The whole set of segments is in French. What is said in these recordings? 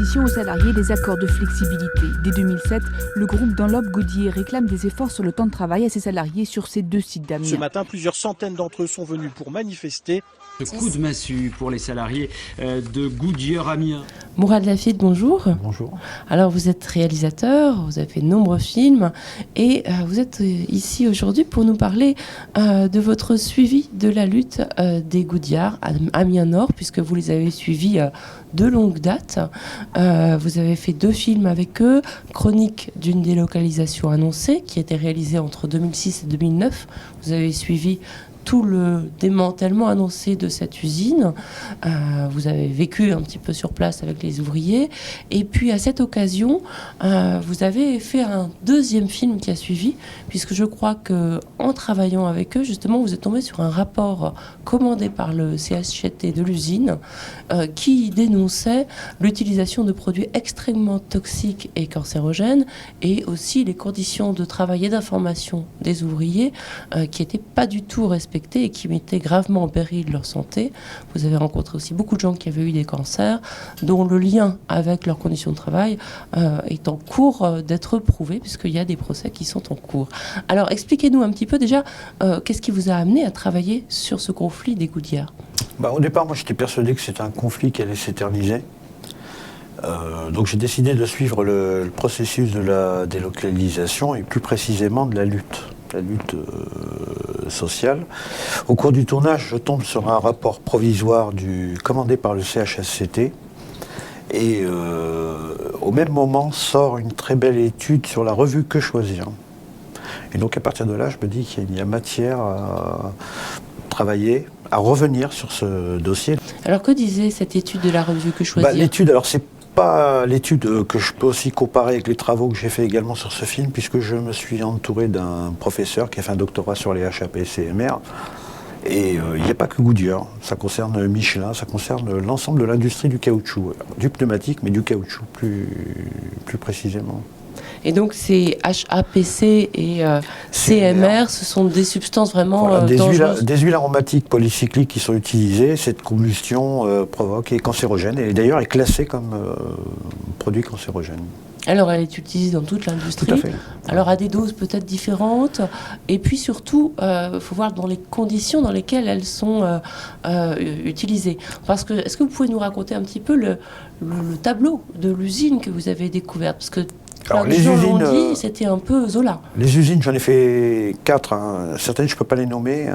proposition aux salariés des accords de flexibilité. Dès 2007, le groupe Dunlop Goodyear réclame des efforts sur le temps de travail à ses salariés sur ces 2 sites d'Amiens. Ce matin, plusieurs centaines d'entre eux sont venus pour manifester. Ce coup de massue pour les salariés de Goodyear Amiens. Mourad Laffitte, bonjour. Bonjour. Alors vous êtes réalisateur, vous avez fait de nombreux films et vous êtes ici aujourd'hui pour nous parler de votre suivi de la lutte des Goodyear à Amiens Nord, puisque vous les avez suivis de longue date. Vous avez fait 2 films avec eux, Chronique d'une délocalisation annoncée, qui a été réalisée entre 2006 et 2009. Vous avez suivi tout le démantèlement annoncé de cette usine. Vous avez vécu un petit peu sur place avec les ouvriers. Et puis, à cette occasion, vous avez fait un 2e film qui a suivi, puisque je crois qu'en travaillant avec eux, justement, vous êtes tombé sur un rapport commandé par le CHSCT de l'usine qui dénonçait l'utilisation de produits extrêmement toxiques et cancérogènes et aussi les conditions de travail et d'information des ouvriers qui n'étaient pas du tout respectées et qui mettaient gravement en péril leur santé. Vous avez rencontré aussi beaucoup de gens qui avaient eu des cancers, dont le lien avec leurs conditions de travail est en cours d'être prouvé, puisqu'il y a des procès qui sont en cours. Alors, expliquez-nous un petit peu déjà, qu'est-ce qui vous a amené à travailler sur ce conflit des Goodyear ? Au départ, moi, j'étais persuadé que c'était un conflit qui allait s'éterniser. Donc j'ai décidé de suivre le processus de la délocalisation et plus précisément de la lutte sociale. Au cours du tournage, je tombe sur un rapport provisoire commandé par le CHSCT et au même moment sort une très belle étude sur la revue Que Choisir. Et donc à partir de là, je me dis qu'il y a matière à travailler, à revenir sur ce dossier. Alors que disait cette étude de la revue Que Choisir ? L'étude, alors c'est pas l'étude que je peux aussi comparer avec les travaux que j'ai fait également sur ce film, puisque je me suis entouré d'un professeur qui a fait un doctorat sur les HAP-CMR. Et il n'y a pas que Goodyear, ça concerne Michelin, ça concerne l'ensemble de l'industrie du caoutchouc, du pneumatique, mais du caoutchouc plus précisément. Et donc ces HAPC et CMR, ce sont des substances vraiment dangereuses. Des huiles aromatiques polycycliques qui sont utilisées. Cette combustion provoque est cancérogène et d'ailleurs est classée comme produit cancérogène. Alors elle est utilisée dans toute l'industrie. Tout à fait. Alors à des doses peut-être différentes. Et puis surtout, faut voir dans les conditions dans lesquelles elles sont utilisées. Parce que est-ce que vous pouvez nous raconter un petit peu le tableau de l'usine que vous avez découverte ? Parce que alors, les usines, dit, c'était un peu Zola. Les usines, j'en ai fait 4. Certaines, je ne peux pas les nommer.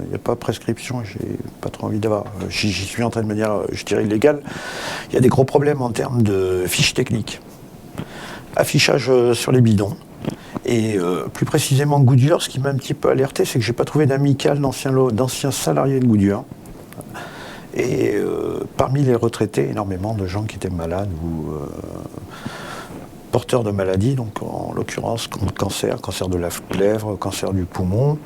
Il n'y a pas prescription. Je n'ai pas trop envie d'avoir. J'y suis en train de manière, je dirais, illégale. Il y a des gros problèmes en termes de fiches techniques. Affichage sur les bidons. Et plus précisément, Goodyear, ce qui m'a un petit peu alerté, c'est que je n'ai pas trouvé d'amicale d'anciens salariés de Goodyear. Et parmi les retraités, énormément de gens qui étaient malades ou porteurs de maladies, donc en l'occurrence cancer de la lèvre, cancer du poumon.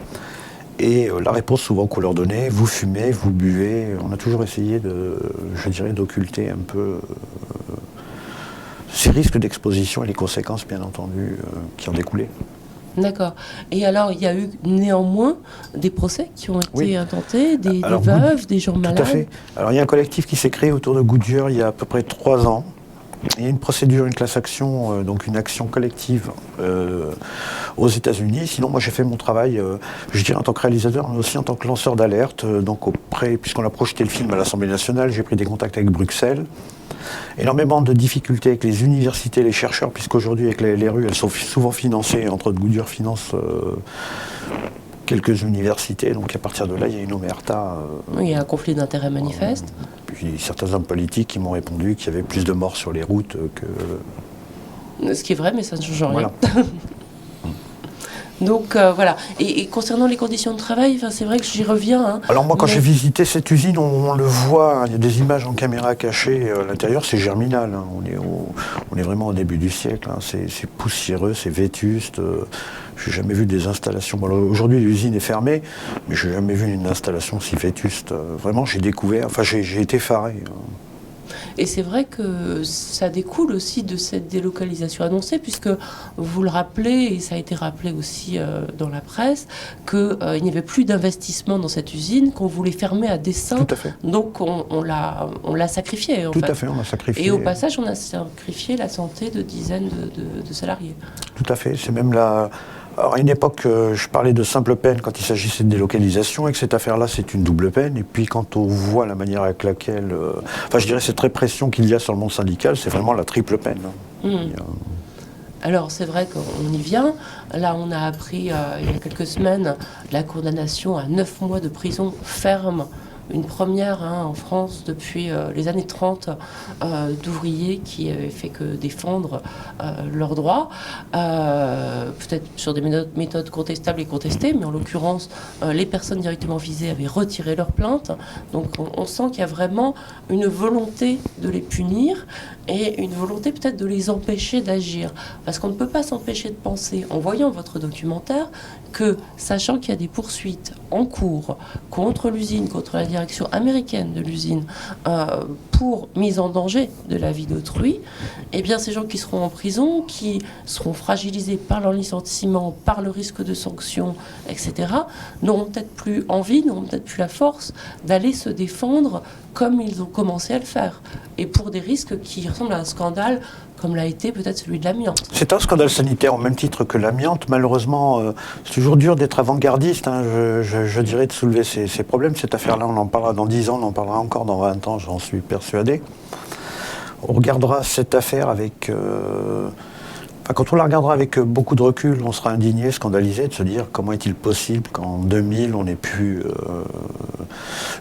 Et la réponse souvent qu'on leur donnait, vous fumez, vous buvez. On a toujours essayé d'occulter un peu ces risques d'exposition et les conséquences, bien entendu, qui en découlaient. D'accord. Et alors, il y a eu néanmoins des procès qui ont été intentés, des veuves, des gens malades. Tout à fait. Alors, il y a un collectif qui s'est créé autour de Goodyear il y a à peu près 3 ans. Il y a une procédure, une class action, donc une action collective aux États-Unis. Sinon, moi, j'ai fait mon travail, je dirais en tant que réalisateur, mais aussi en tant que lanceur d'alerte. Donc, puisqu'on a projeté le film à l'Assemblée nationale, j'ai pris des contacts avec Bruxelles. Énormément de difficultés avec les universités, les chercheurs, puisqu'aujourd'hui, avec les rues, elles sont souvent financées. Entre autres, Goodyear finance quelques universités. Donc, à partir de là, il y a une omerta. Il y a un conflit d'intérêts manifeste. Puis certains hommes politiques qui m'ont répondu qu'il y avait plus de morts sur les routes que... Ce qui est vrai, mais ça ne change rien. Voilà. Donc voilà. Et concernant les conditions de travail, c'est vrai que j'y reviens. Alors moi, quand j'ai visité cette usine, on le voit, il y a des images en caméra cachée à l'intérieur, c'est germinal. On est vraiment au début du siècle. C'est poussiéreux, c'est vétuste. Je n'ai jamais vu des installations. Bon, aujourd'hui, l'usine est fermée, mais je n'ai jamais vu une installation si vétuste. Vraiment, j'ai découvert, j'ai été effaré. Et c'est vrai que ça découle aussi de cette délocalisation annoncée, puisque vous le rappelez, et ça a été rappelé aussi dans la presse, qu'il n'y avait plus d'investissement dans cette usine, qu'on voulait fermer à dessein. Tout à fait. Donc on l'a sacrifié. Tout à fait, on l'a sacrifié. Et au passage, on a sacrifié la santé de dizaines de salariés. Tout à fait. C'est même la... Alors, à une époque, je parlais de simple peine quand il s'agissait de délocalisation, et que cette affaire-là, c'est une double peine. Et puis, quand on voit la manière avec laquelle... Enfin, je dirais, cette répression qu'il y a sur le monde syndical, c'est vraiment la triple peine. Alors, c'est vrai qu'on y vient. Là, on a appris, il y a quelques semaines, la condamnation à 9 mois de prison ferme, une première en France depuis les années 30, d'ouvriers qui n'avaient fait que défendre leurs droits, peut-être sur des méthodes contestables et contestées, mais en l'occurrence, les personnes directement visées avaient retiré leur plainte. Donc on sent qu'il y a vraiment une volonté de les punir et une volonté peut-être de les empêcher d'agir. Parce qu'on ne peut pas s'empêcher de penser, en voyant votre documentaire, que, sachant qu'il y a des poursuites en cours contre l'usine, contre la direction américaine de l'usine, pour mise en danger de la vie d'autrui, eh bien ces gens qui seront en prison, qui seront fragilisés par leur licenciement, par le risque de sanctions, etc., n'auront peut-être plus envie, n'auront peut-être plus la force d'aller se défendre comme ils ont commencé à le faire. Et pour des risques qui ressemblent à un scandale, comme l'a été peut-être celui de l'amiante. C'est un scandale sanitaire au même titre que l'amiante. Malheureusement, c'est toujours dur d'être avant-gardiste, je dirais, de soulever ces problèmes. Cette affaire-là, on en parlera dans 10 ans, on en parlera encore dans 20 ans, j'en suis persuadé. On regardera cette affaire avec... quand on la regardera avec beaucoup de recul, on sera indigné, scandalisé de se dire comment est-il possible qu'en 2000, on ait pu,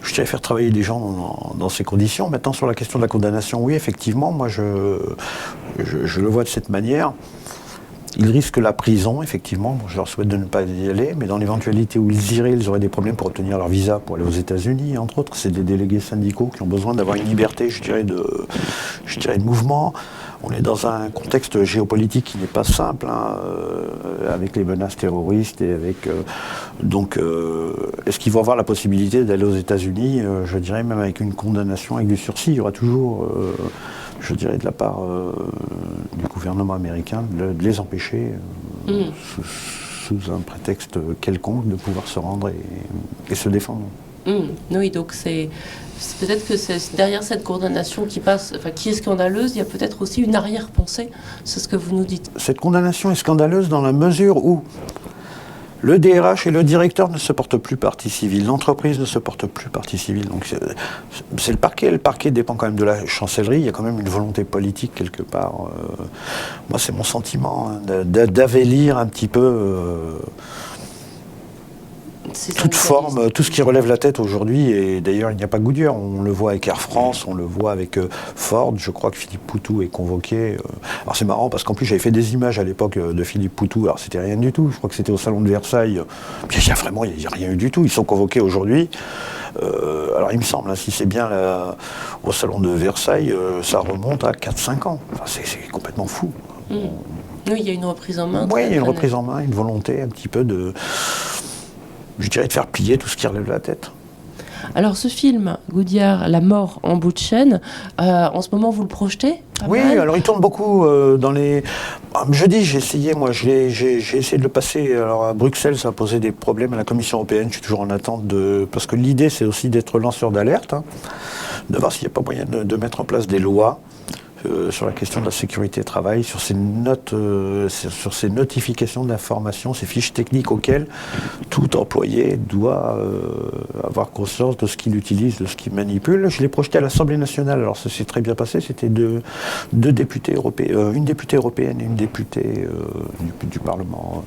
je dirais, faire travailler des gens dans ces conditions. Maintenant, sur la question de la condamnation, oui, effectivement, moi, je le vois de cette manière. Ils risquent la prison, effectivement. Je leur souhaite de ne pas y aller, mais dans l'éventualité où ils iraient, ils auraient des problèmes pour obtenir leur visa pour aller aux États-Unis, entre autres. C'est des délégués syndicaux qui ont besoin d'avoir une liberté, je dirais, de mouvement. On est dans un contexte géopolitique qui n'est pas simple, avec les menaces terroristes et avec... est-ce qu'ils vont avoir la possibilité d'aller aux États-Unis, je dirais même avec une condamnation, avec du sursis? Il y aura toujours, je dirais, de la part du gouvernement américain de les empêcher, sous un prétexte quelconque, de pouvoir se rendre et se défendre. Oui, donc c'est peut-être que c'est derrière cette condamnation qui est scandaleuse, il y a peut-être aussi une arrière-pensée, c'est ce que vous nous dites. Cette condamnation est scandaleuse dans la mesure où le DRH et le directeur ne se portent plus partie civile, l'entreprise ne se porte plus partie civile. Donc c'est le parquet dépend quand même de la chancellerie, il y a quand même une volonté politique quelque part. Moi c'est mon sentiment, d'avélir un petit peu... toute forme, tout ce qui relève la tête aujourd'hui, et d'ailleurs il n'y a pas que Goodyear, on le voit avec Air France, on le voit avec Ford, je crois que Philippe Poutou est convoqué. Alors c'est marrant parce qu'en plus j'avais fait des images à l'époque de Philippe Poutou, alors c'était rien du tout, je crois que c'était au salon de Versailles, puis il n'y a rien eu du tout, ils sont convoqués aujourd'hui. Alors il me semble, si c'est bien au salon de Versailles, ça remonte à 4-5 ans, enfin, c'est complètement fou. Oui, il y a une reprise en main. Oui, il y a une reprise en main, une volonté un petit peu de... je dirais de faire plier tout ce qui relève la tête. Alors ce film, Goodyear, La mort en bout de chaîne, en ce moment vous le projetez? Oui, alors il tourne beaucoup dans les... Jeudi, j'ai essayé de le passer. Alors à Bruxelles, ça a posé des problèmes à la Commission européenne. Je suis toujours en attente parce que l'idée, c'est aussi d'être lanceur d'alerte, de voir s'il n'y a pas moyen de mettre en place des lois sur la question de la sécurité travail, sur ces notes, sur ces notifications d'information, ces fiches techniques auxquelles tout employé doit avoir conscience de ce qu'il utilise, de ce qu'il manipule. Je l'ai projeté à l'Assemblée nationale, alors ça s'est très bien passé, c'était deux députés européens, une députée européenne et une députée du Parlement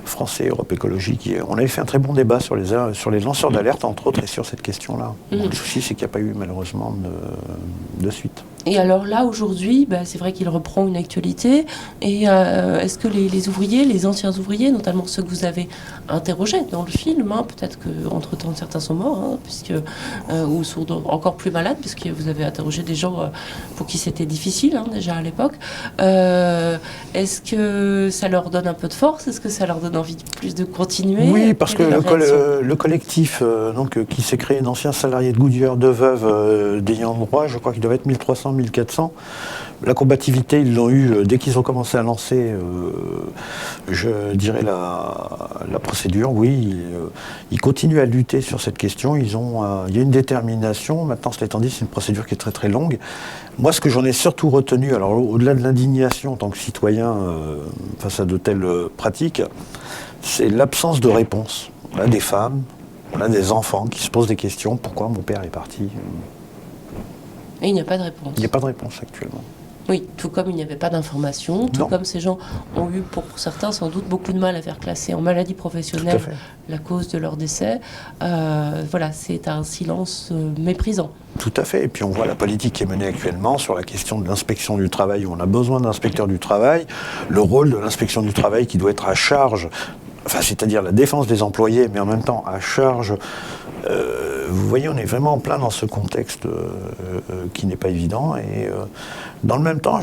français, Europe Écologie. On avait fait un très bon débat sur les lanceurs d'alerte, entre autres, et sur cette question-là. Bon, le souci, c'est qu'il n'y a pas eu malheureusement de suite. Et alors là, aujourd'hui, c'est vrai qu'il reprend une actualité. Et est-ce que les ouvriers, les anciens ouvriers, notamment ceux que vous avez interrogés dans le film, peut-être qu'entre-temps certains sont morts, ou sont encore plus malades, puisque vous avez interrogé des gens pour qui c'était difficile déjà à l'époque. Est-ce que ça leur donne un peu de force? Est-ce que ça leur donne envie plus de continuer. Oui, parce que Quelle est leur réaction le collectif qui s'est créé d'anciens salariés de Goodyear, de veuves, d'ayants droit, je crois qu'il devait être 1300, 1400. La combativité, ils l'ont eu dès qu'ils ont commencé à lancer, je dirais, la procédure. Oui, ils continuent à lutter sur cette question. Il y a une détermination. Maintenant, cela étant dit, c'est une procédure qui est très très longue. Moi, ce que j'en ai surtout retenu, alors au-delà de l'indignation en tant que citoyen face à de telles pratiques, c'est l'absence de réponse. On a des femmes, on a des enfants qui se posent des questions. Pourquoi mon père est parti? Et il n'y a pas de réponse. Il n'y a pas de réponse actuellement. Oui, tout comme il n'y avait pas d'information, tout Non. comme ces gens ont eu, pour certains, sans doute beaucoup de mal à faire classer en maladie professionnelle Tout à fait. la cause de leur décès. Voilà, c'est un silence méprisant. Tout à fait. Et puis on voit la politique qui est menée actuellement sur la question de l'inspection du travail, où on a besoin d'inspecteurs du travail, le rôle de l'inspection du travail qui doit être à charge, enfin, c'est-à-dire la défense des employés, mais en même temps à charge. Vous voyez, on est vraiment en plein dans ce contexte qui n'est pas évident. Et dans le même temps,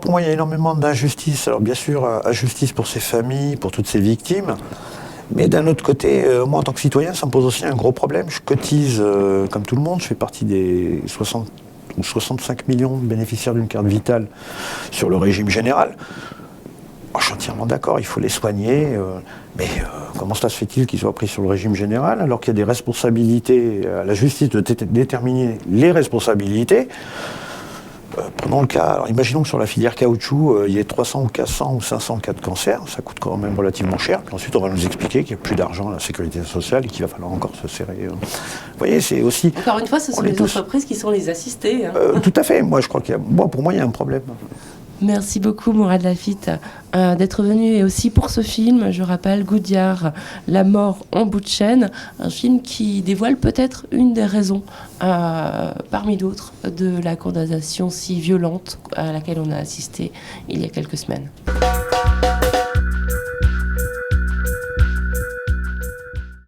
pour moi, il y a énormément d'injustice. Alors bien sûr, injustice pour ces familles, pour toutes ces victimes. Mais d'un autre côté, moi en tant que citoyen, ça me pose aussi un gros problème. Je cotise comme tout le monde, je fais partie des 60 ou 65 millions de bénéficiaires d'une carte vitale sur le régime général. Je suis entièrement d'accord, il faut les soigner, mais comment cela se fait-il qu'ils soient pris sur le régime général alors qu'il y a des responsabilités à la justice de déterminer les responsabilités? Prenons le cas, alors imaginons que sur la filière caoutchouc, il y ait 300 ou 400 ou 500 cas de cancer, ça coûte quand même relativement cher, puis ensuite on va nous expliquer qu'il n'y a plus d'argent à la sécurité sociale et qu'il va falloir encore se serrer. Vous voyez, c'est aussi... Encore une fois, ce sont les entreprises qui sont les assistées. Tout à fait, moi je crois pour moi il y a un problème. Merci beaucoup Mourad Lafitte d'être venu, et aussi pour ce film, je rappelle, Goodyear, La mort en bout de chaîne, un film qui dévoile peut-être une des raisons parmi d'autres de la condamnation si violente à laquelle on a assisté il y a quelques semaines.